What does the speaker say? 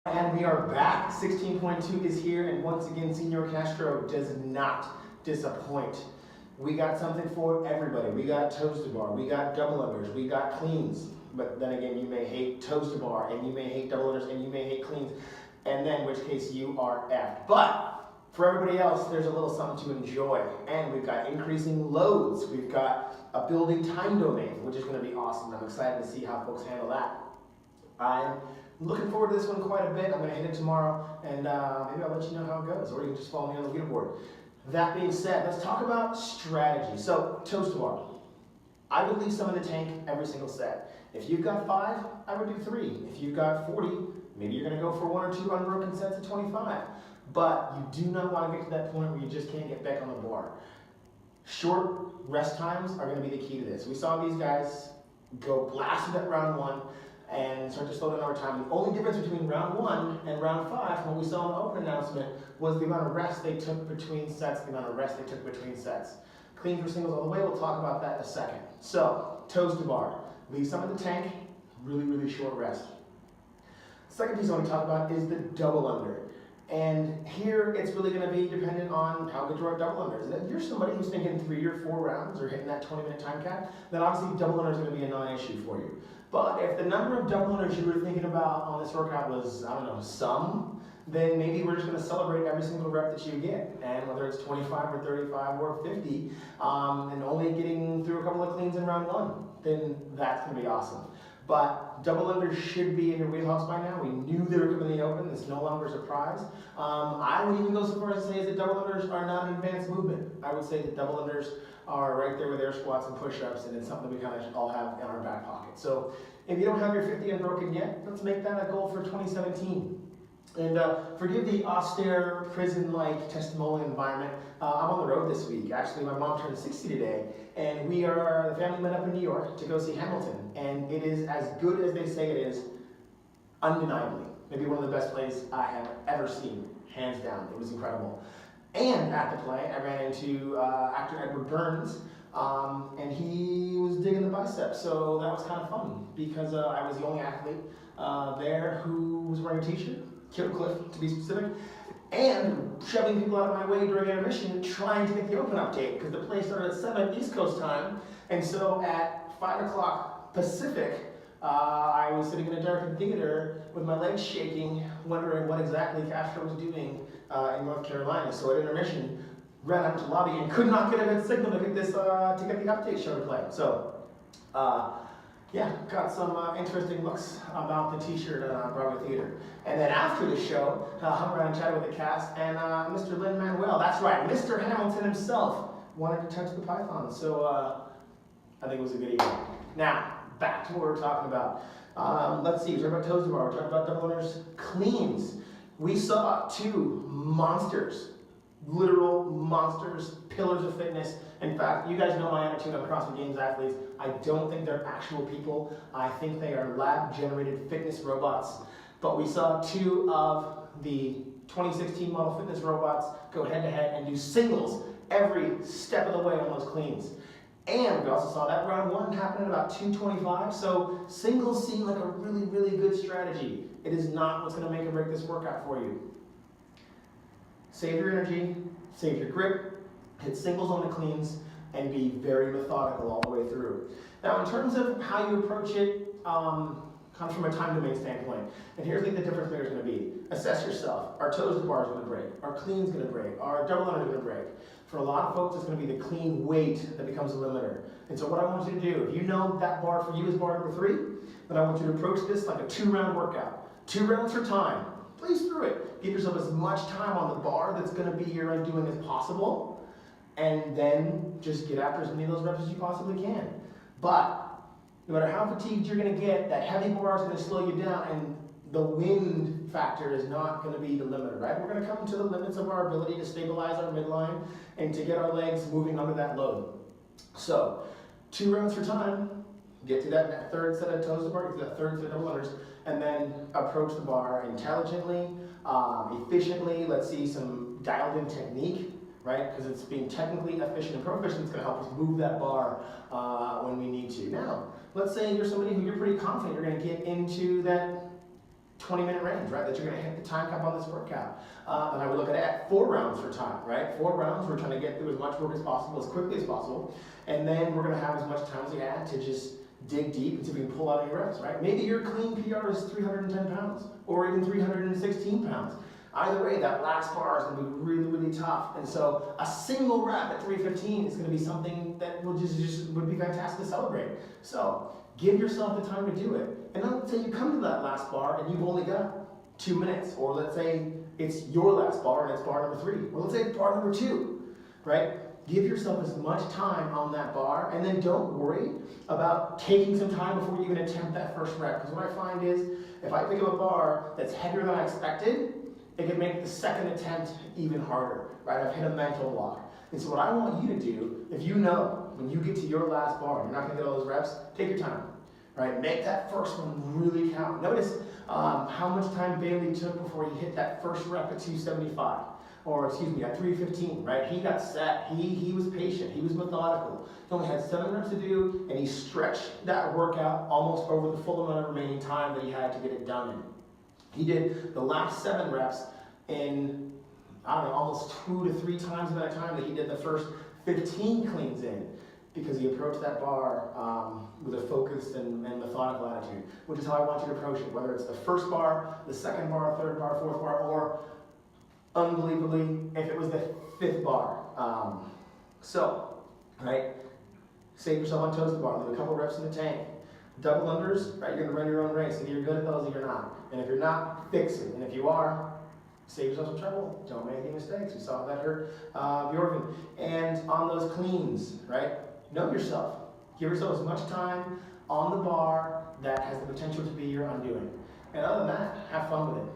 And we are back. 16.2 is here, and once again, Senor Castro does not disappoint. We got something for everybody. We got toast to bar, we got double unders, we got cleans. But then again, you may hate toast to bar, and you may hate double unders, and you may hate cleans, and then in which case you are effed. But for everybody else, there's a little something to enjoy. And we've got increasing loads. We've got a building time domain, which is going to be awesome. I'm excited to see how folks handle that. I'm looking forward to this one quite a bit. I'm going to hit it tomorrow, and maybe I'll let you know how it goes, or you can just follow me on the leaderboard. That being said, let's talk about strategy. So, toast to bar. I would leave some in the tank every single set. If you've got 5, I would do 3. If you've got 40, maybe you're going to go for 1 or 2 unbroken sets of 25. But you do not want to get to that point where you just can't get back on the bar. Short rest times are going to be the key to this. We saw these guys go blasted at round 1 and start to slow down over time. The only difference between round 1 and round 5, from what we saw in the open announcement, was the amount of rest they took between sets, the amount of rest they took between sets. Clean for singles all the way, we'll talk about that in a second. So, toast to bar. Leave some in the tank, really short rest. Second piece I want to talk about is the double under. And here it's really going to be dependent on how good you are at double unders. If you're somebody who's thinking 3 or 4 rounds or hitting that 20-minute time cap, then obviously double under is going to be a non-issue for you. But if the number of double unders you were thinking about on this workout was, I don't know, some, then maybe we're just going to celebrate every single rep that you get. And whether it's 25 or 35 or 50, and only getting through a couple of cleans in round 1, then that's going to be awesome. But double unders should be in your wheelhouse by now. We knew they were coming in the open. It's no longer a surprise. I would even go so far as to say that double unders are not an advanced movement. I would say that double unders are right there with air squats and push-ups, and it's something we kind of all have in our back pocket. So if you don't have your 50 unbroken yet, let's make that a goal for 2017. And forgive the austere, prison-like testimonial environment. I'm on the road this week. Actually, my mom turned 60 today, and the family met up in New York to go see Hamilton. And it is as good as they say it is, undeniably. Maybe one of the best plays I have ever seen, hands down. It was incredible. And at the play, I ran into actor Edward Burns, and he was digging the biceps. So that was kind of fun, because I was the only athlete there who was wearing a t-shirt. Killer Cliff, to be specific, and shoving people out of my way during intermission, trying to get the open update, because the play started at 7 East Coast time, and so at 5 o'clock Pacific, I was sitting in a darkened theater with my legs shaking, wondering what exactly Castro was doing in North Carolina. So at intermission, ran out to the lobby and could not get a good signal to get this to get the update show to play. So. Yeah, got some interesting looks about the t-shirt at Broadway Theater. And then after the show, hung around and chatted with the cast, and Mr. Lin-Manuel, that's right, Mr. Hamilton himself, wanted to touch the python. So I think it was a good evening. Now, back to what we're talking about. Let's see, we're talking about toes to bar, we're talking about double unders, cleans. We saw 2 monsters, literal monsters, pillars of fitness. In fact, you guys know my attitude on CrossFit Games athletes. I don't think they're actual people. I think they are lab-generated fitness robots. But we saw 2 of the 2016 model fitness robots go head-to-head and do singles every step of the way on those cleans. And we also saw that round 1 happen at about 225. So singles seem like a really good strategy. It is not what's going to make or break this workout for you. Save your energy, save your grip, hit singles on the cleans, and be very methodical all the way through. Now, in terms of how you approach it, comes from a time domain standpoint. And here's like the difference maker is going to be. Assess yourself. Our toes to bar is going to break. Our clean's going to break. Our double under is going to break. For a lot of folks, it's going to be the clean weight that becomes a limiter. And so what I want you to do, if you know that bar for you is bar number 3, then I want you to approach this like a 2-round workout. 2 rounds for time. Blaze through it. Give yourself as much time on the bar that's going to be your undoing as possible. And then just get after as many of those reps as you possibly can. But no matter how fatigued you're going to get, that heavy bar is going to slow you down, and the wind factor is not going to be the limiter, right? We're going to come to the limits of our ability to stabilize our midline and to get our legs moving under that load. So, 2 rounds for time, get to that 3rd set of toes to bar, get to that 3rd set of double unders, and then approach the bar intelligently, efficiently. Let's see some dialed in technique. Right? Because it's being technically efficient and proficient, it's going to help us move that bar when we need to. Now, let's say you're somebody who you're pretty confident you're going to get into that 20-minute range, right? That you're gonna hit the time cap on this workout. And I would look at 4 rounds for time, right? 4 rounds, we're trying to get through as much work as possible, as quickly as possible. And then we're gonna have as much time as we had to just dig deep and see if we can pull out any reps, right? Maybe your clean PR is 310 pounds, or even 316 pounds. Either way, that last bar is gonna be really, really tough. And so a single rep at 315 is gonna be something that would be fantastic to celebrate. So give yourself the time to do it. And then let's say you come to that last bar and you've only got 2 minutes, or let's say it's your last bar and it's bar number 3, or let's say it's bar number 2, right? Give yourself as much time on that bar, and then don't worry about taking some time before you even attempt that first rep. Because what I find is, if I pick up a bar that's heavier than I expected, it can make the second attempt even harder, right? I've hit a mental block. And so what I want you to do, if you know when you get to your last bar, you're not gonna get all those reps, take your time, right? Make that first one really count. Notice how much time Bailey took before he hit that first rep at 275. Or excuse me, at 315, right? He got set, he was patient, he was methodical. He only had 7 reps to do, and he stretched that workout almost over the full amount of remaining time that he had to get it done in. He did the last 7 reps in, I don't know, almost 2 to 3 times the amount of time that he did the first 15 cleans in, because he approached that bar with a focused and methodical attitude, which is how I want you to approach it, whether it's the first bar, the second bar, third bar, fourth bar, or unbelievably, if it was the 5th bar. Right, save yourself on toes to bar, leave a couple reps in the tank. Double unders, right, you're gonna run your own race. If you're good at those, if you're not. And if you're not, fix it. And if you are, save yourself some trouble. Don't make any mistakes. We saw that hurt Bjorgen. And on those cleans, right, know yourself. Give yourself as much time on the bar that has the potential to be your undoing. And other than that, have fun with it.